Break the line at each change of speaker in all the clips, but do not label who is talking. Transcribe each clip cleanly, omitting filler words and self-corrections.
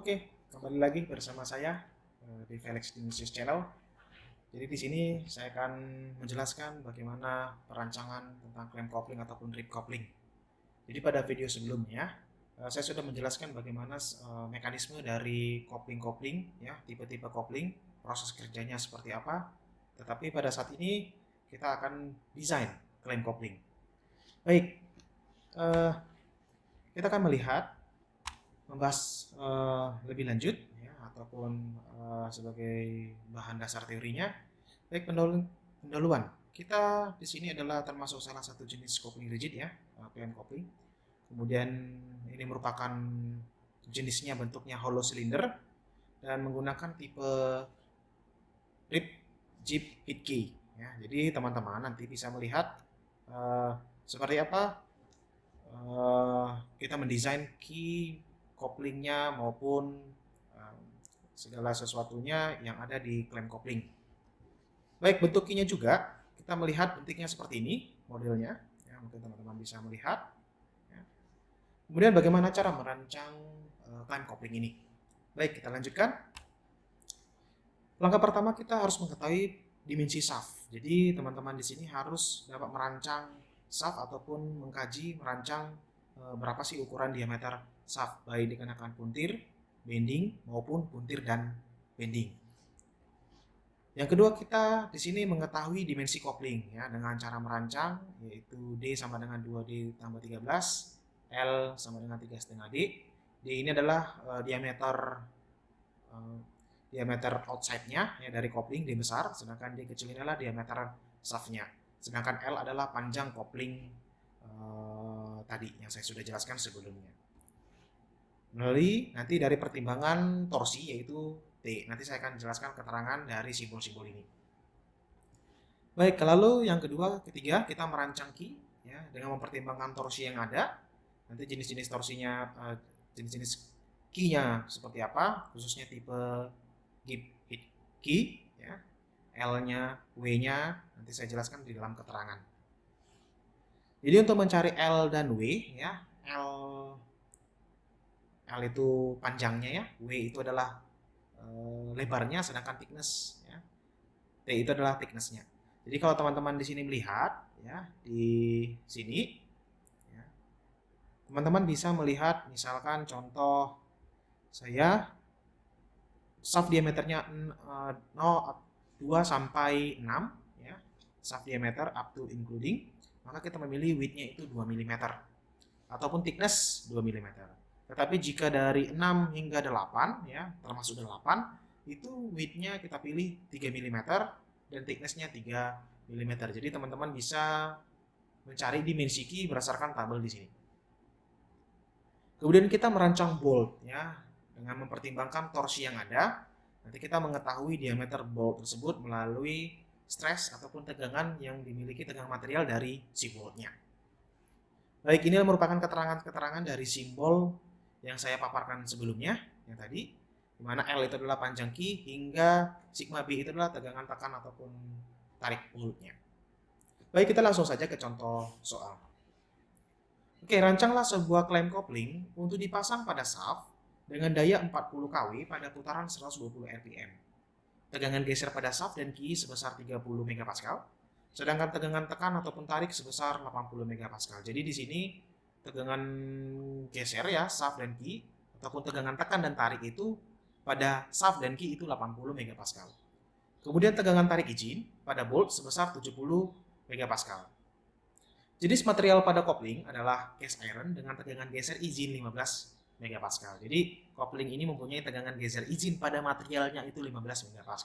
Oke, kembali lagi bersama saya di Felix Dinisius Channel. Jadi di sini saya akan menjelaskan bagaimana perancangan tentang clamp coupling ataupun rib coupling. Jadi pada video sebelumnya saya sudah menjelaskan bagaimana mekanisme dari coupling ya, tipe-tipe coupling, proses kerjanya seperti apa. Tetapi pada saat ini kita akan desain clamp coupling. Baik, eh, kita akan membahas lebih lanjut ya, ataupun sebagai bahan dasar teorinya. Baik, pendahuluan. Kita di sini adalah termasuk salah satu jenis coupling rigid ya, clamp coupling. Kemudian ini merupakan jenisnya bentuknya hollow cylinder dan menggunakan tipe rib jib hit key ya. Jadi teman-teman nanti bisa melihat seperti apa kita mendesain key couplingnya maupun segala sesuatunya yang ada di clamp coupling. Baik, bentuk key-nya juga kita melihat bentuknya seperti ini modelnya ya, mungkin teman-teman bisa melihat ya. Kemudian bagaimana cara merancang clamp coupling ini. Baik, kita lanjutkan. Langkah pertama kita harus mengetahui dimensi shaft. Jadi teman-teman di sini harus dapat merancang shaft ataupun merancang berapa sih ukuran diameter shaft, baik dikenakan puntir, bending maupun puntir dan bending. Yang kedua, kita di sini mengetahui dimensi coupling ya dengan cara merancang, yaitu D sama dengan 2D tambah 13, L sama dengan 3,5D. D ini adalah diameter outside-nya ya dari coupling, D besar, sedangkan D kecil ini adalah diameter shaft-nya. Sedangkan L adalah panjang coupling tadi yang saya sudah jelaskan sebelumnya. Melalui nanti dari pertimbangan torsi yaitu T. Nanti saya akan jelaskan keterangan dari simbol-simbol ini. Baik, lalu yang ketiga kita merancang key ya dengan mempertimbangkan torsi yang ada. Nanti jenis-jenis torsinya, jenis-jenis key-nya seperti apa, khususnya tipe jib hit key ya. L-nya, W-nya nanti saya jelaskan di dalam keterangan. Jadi untuk mencari L dan W ya, L itu panjangnya ya, W itu adalah lebarnya, sedangkan thickness ya, T itu adalah thicknessnya. Jadi kalau teman-teman di sini melihat ya, di sini ya, teman-teman bisa melihat misalkan contoh saya shaft diameternya 2 sampai 6 ya, shaft diameter up to including, maka kita memilih width-nya itu 2 mm ataupun thickness 2 mm. Tetapi jika dari 6 hingga 8 ya, termasuk 8, itu width-nya kita pilih 3 mm dan thickness-nya 3 mm. Jadi teman-teman bisa mencari dimensi key berdasarkan tabel di sini. Kemudian kita merancang bolt ya dengan mempertimbangkan torsi yang ada. Nanti kita mengetahui diameter bolt tersebut melalui stres ataupun tegangan yang dimiliki tegangan material dari si boltnya. Baik, ini merupakan keterangan-keterangan dari simbol yang saya paparkan sebelumnya yang tadi, di mana L itu adalah panjang key hingga sigma B itu adalah tegangan tekan ataupun tarik boltnya. Baik, kita langsung saja ke contoh soal. Oke, rancanglah sebuah clamp coupling untuk dipasang pada shaft dengan daya 40 kW pada putaran 120 rpm. Tegangan geser pada shaft dan key sebesar 30 MPa, sedangkan tegangan tekan ataupun tarik sebesar 80 MPa. Jadi di sini tegangan geser ya, shaft dan key, ataupun tegangan tekan dan tarik itu pada shaft dan key itu 80 MPa. Kemudian tegangan tarik izin pada bolt sebesar 70 MPa. Jenis material pada coupling adalah cast iron dengan tegangan geser izin 15 MPa. Jadi coupling ini mempunyai tegangan geser izin pada materialnya itu 15 MPa.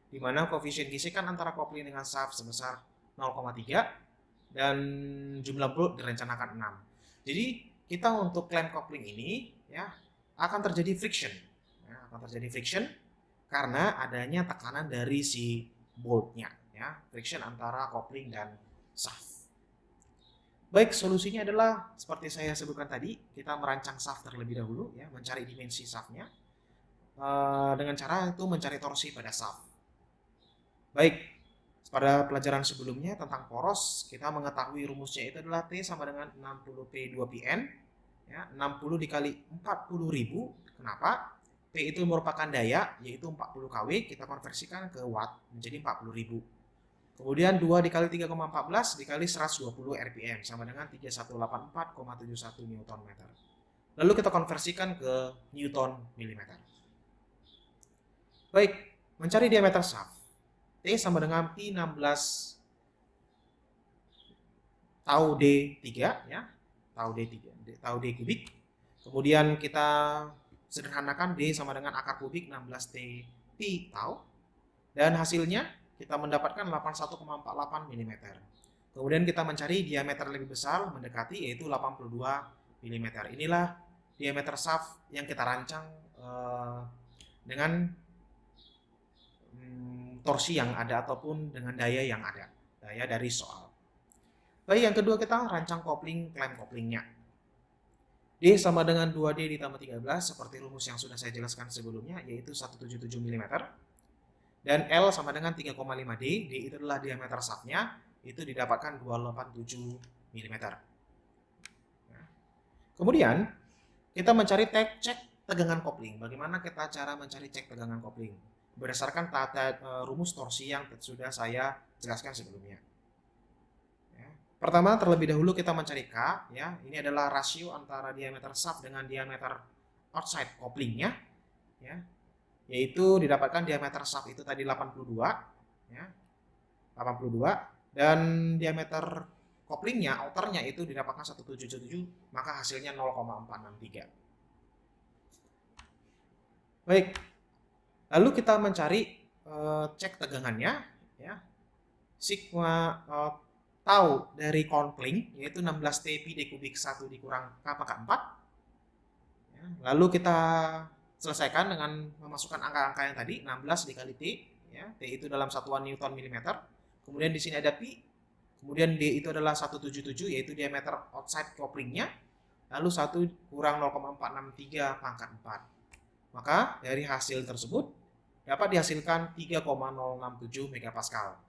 Di mana koefisien gesekan antara coupling dengan shaft sebesar 0,3 dan jumlah bolt direncanakan 6. Jadi kita untuk clamp coupling ini ya akan terjadi friction. Ya, akan terjadi friction karena adanya tekanan dari si boltnya ya, friction antara coupling dan shaft. Baik, solusinya adalah seperti saya sebutkan tadi, kita merancang shaft terlebih dahulu ya, mencari dimensi shaftnya dengan cara itu mencari torsi pada shaft. Baik, pada pelajaran sebelumnya tentang poros, kita mengetahui rumusnya itu adalah T sama dengan 60P2Pn ya, 60 dikali 40.000. Kenapa? T itu merupakan daya, yaitu 40 kW, kita konversikan ke watt menjadi 40.000. Kemudian 2 dikali 3,14 dikali 120 rpm sama dengan 3184,71 Newton meter. Lalu kita konversikan ke Newton milimeter. Baik, mencari diameter shaft. T sama dengan pi 16 tau D3 ya. Tau D kubik. Kemudian kita sederhanakan D sama dengan akar kubik 16 T pi tau. Dan hasilnya kita mendapatkan 81,48 mm. Kemudian kita mencari diameter lebih besar mendekati, yaitu 82 mm. Inilah diameter shaft yang kita rancang dengan torsi yang ada ataupun dengan daya yang ada, daya dari soal. Baik, yang kedua kita rancang kopling, klaim koplingnya. D sama dengan 2D ditambah 13 seperti rumus yang sudah saya jelaskan sebelumnya, yaitu 177 mm. Dan L sama dengan 3,5D, D itu adalah diameter shaftnya, itu didapatkan 287 mm. Kemudian kita mencari cek tegangan kopling. Bagaimana kita cara mencari cek tegangan kopling? Berdasarkan rumus torsi yang sudah saya jelaskan sebelumnya. Pertama, terlebih dahulu kita mencari K, ya. Ini adalah rasio antara diameter shaft dengan diameter outside koplingnya, ya. Yaitu didapatkan diameter shaft itu tadi 82, ya. 82, dan diameter koplingnya, outernya itu didapatkan 177, maka hasilnya 0,463. Baik, lalu kita mencari cek tegangannya, ya. Sigma tau dari kopling, yaitu 16 T pi D kubik 1 dikurang K pangkat 4. Ya, lalu kita selesaikan dengan memasukkan angka-angka yang tadi, 16 dikali T, ya. T itu dalam satuan Newton milimeter. Kemudian di sini ada pi. Kemudian D itu adalah 177, yaitu diameter outside koplingnya. Lalu 1 kurang 0,463 pangkat 4. Maka dari hasil tersebut dapat dihasilkan 3,067 megapascal.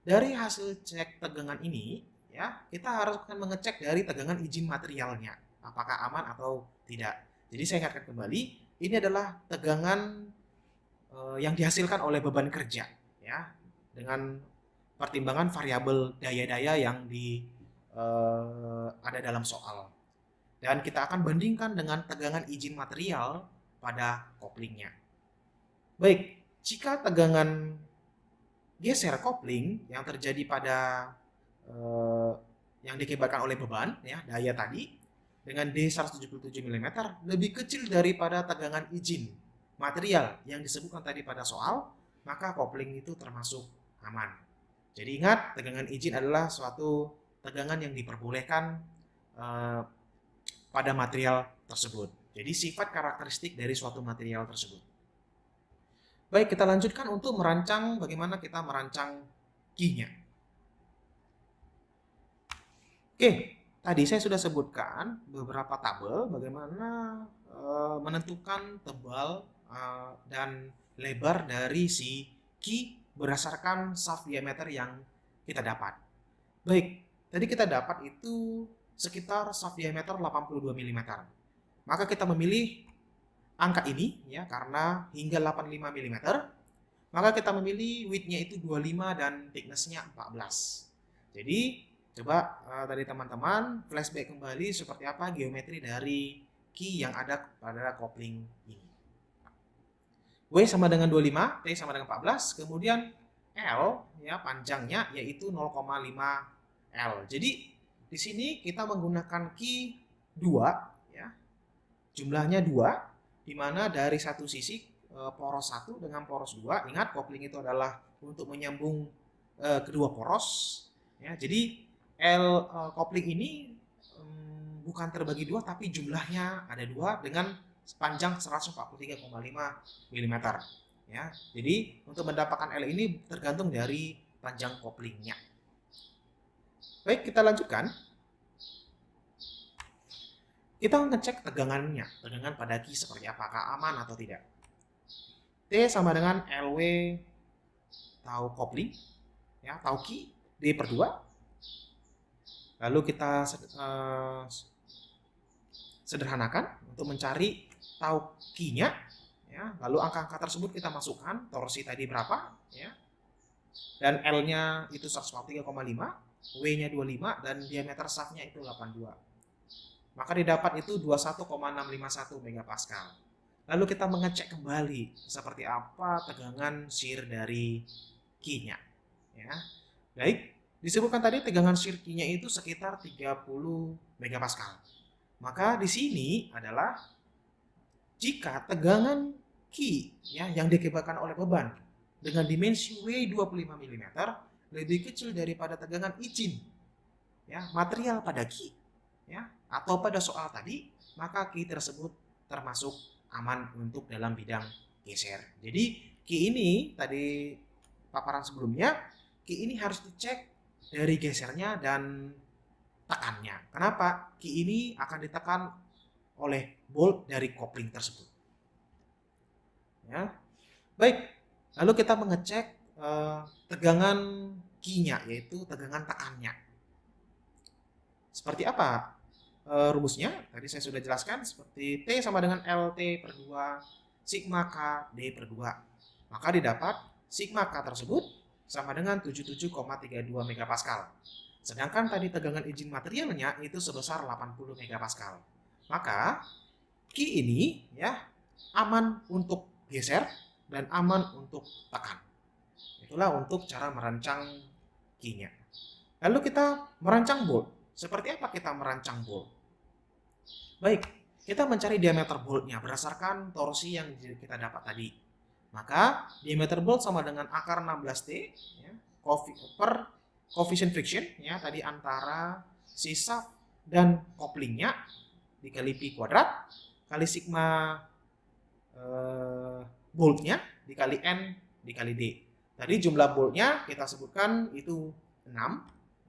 Dari hasil cek tegangan ini, ya, kita harus akan mengecek dari tegangan izin materialnya, apakah aman atau tidak. Jadi saya ingatkan kembali, ini adalah tegangan yang dihasilkan oleh beban kerja, ya, dengan pertimbangan variabel daya-daya yang ada dalam soal. Dan kita akan bandingkan dengan tegangan izin material pada koplingnya. Baik, jika tegangan geser kopling yang terjadi pada yang diakibatkan oleh beban, ya, daya tadi, dengan D 177 mm lebih kecil daripada tegangan izin material yang disebutkan tadi pada soal, maka kopling itu termasuk aman. Jadi ingat, tegangan izin adalah suatu tegangan yang diperbolehkan pada material tersebut. Jadi sifat karakteristik dari suatu material tersebut. Baik, kita lanjutkan untuk merancang bagaimana kita merancang key-nya. Oke. Tadi saya sudah sebutkan beberapa tabel bagaimana menentukan tebal dan lebar dari si key berdasarkan shaft diameter yang kita dapat. Baik, tadi kita dapat itu sekitar shaft diameter 82 mm. Maka kita memilih angka ini, ya, karena hingga 85 mm. Maka kita memilih width-nya itu 25 dan thickness-nya 14. Jadi coba tadi teman-teman flashback kembali seperti apa geometri dari key yang ada pada kopling ini. W sama dengan 25, T sama dengan 14, kemudian L, ya, panjangnya yaitu 0,5 L. Jadi di sini kita menggunakan key 2, ya. Jumlahnya 2, di mana dari satu sisi poros 1 dengan poros 2. Ingat, kopling itu adalah untuk menyambung kedua poros, ya. Jadi kopling ini bukan terbagi 2, tapi jumlahnya ada 2 dengan panjang 143,5 mm, ya. Jadi untuk mendapatkan L ini tergantung dari panjang koplingnya. Baik, kita lanjutkan. Kita ngecek tegangannya, tegangan pada key seperti apakah aman atau tidak. T sama dengan LW tau kopling, ya, tau key D/2. Lalu kita sederhanakan untuk mencari tau key-nya, ya. ya. Lalu angka-angka tersebut kita masukkan, torsi tadi berapa, ya. Dan L-nya itu 143,5, W-nya 25, dan diameter shaftnya itu 82. Maka didapat itu 21,651 megapascal. Lalu kita mengecek kembali seperti apa tegangan shear dari key-nya. Ya. Baik, disebutkan tadi tegangan shear key-nya itu sekitar 30 megapascal. Maka di sini adalah jika tegangan key ya, yang diakibatkan oleh beban dengan dimensi W 25 mm lebih kecil daripada tegangan izin ya, material pada key ya, atau pada soal tadi, maka key tersebut termasuk aman untuk dalam bidang geser. Jadi key ini tadi paparan sebelumnya, key ini harus dicek dari gesernya dan tekannya. Kenapa? Key ini akan ditekan oleh bolt dari kopling tersebut. Ya. Baik, lalu kita mengecek tegangan key-nya, yaitu tegangan tekannya. Seperti apa rumusnya? Tadi saya sudah jelaskan, seperti T sama dengan LT per 2, sigma K D per 2. Maka didapat sigma K tersebut sama dengan 77,32 megapascal. Sedangkan tadi tegangan izin materialnya itu sebesar 80 megapascal. Maka key ini ya aman untuk geser dan aman untuk tekan. Itulah untuk cara merancang key-nya. Lalu kita merancang bolt. Seperti apa kita merancang bolt? Baik, kita mencari diameter boltnya berdasarkan torsi yang kita dapat tadi. Maka diameter bolt sama dengan akar 16T ya, per coefficient friction ya, tadi antara si shaft dan koplingnya dikali pi kuadrat kali sigma boltnya dikali N dikali D. Tadi jumlah boltnya kita sebutkan itu 6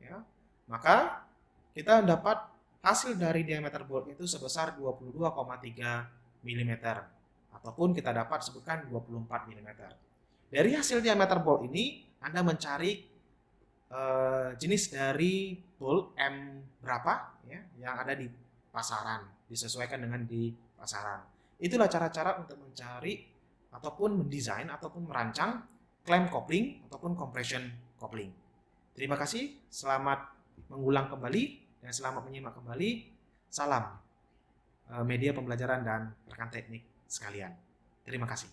ya. Maka kita dapat hasil dari diameter bolt itu sebesar 22,3 mm ataupun kita dapat sebutkan 24 mm. Dari hasil diameter bolt ini Anda mencari jenis dari bolt M berapa ya yang ada di pasaran, disesuaikan dengan di pasaran. Itulah cara-cara untuk mencari ataupun mendesain ataupun merancang clamp coupling ataupun compression coupling. Terima kasih, selamat mengulang kembali dan selamat menyimak kembali. Salam media pembelajaran dan rekan teknik sekalian. Terima kasih.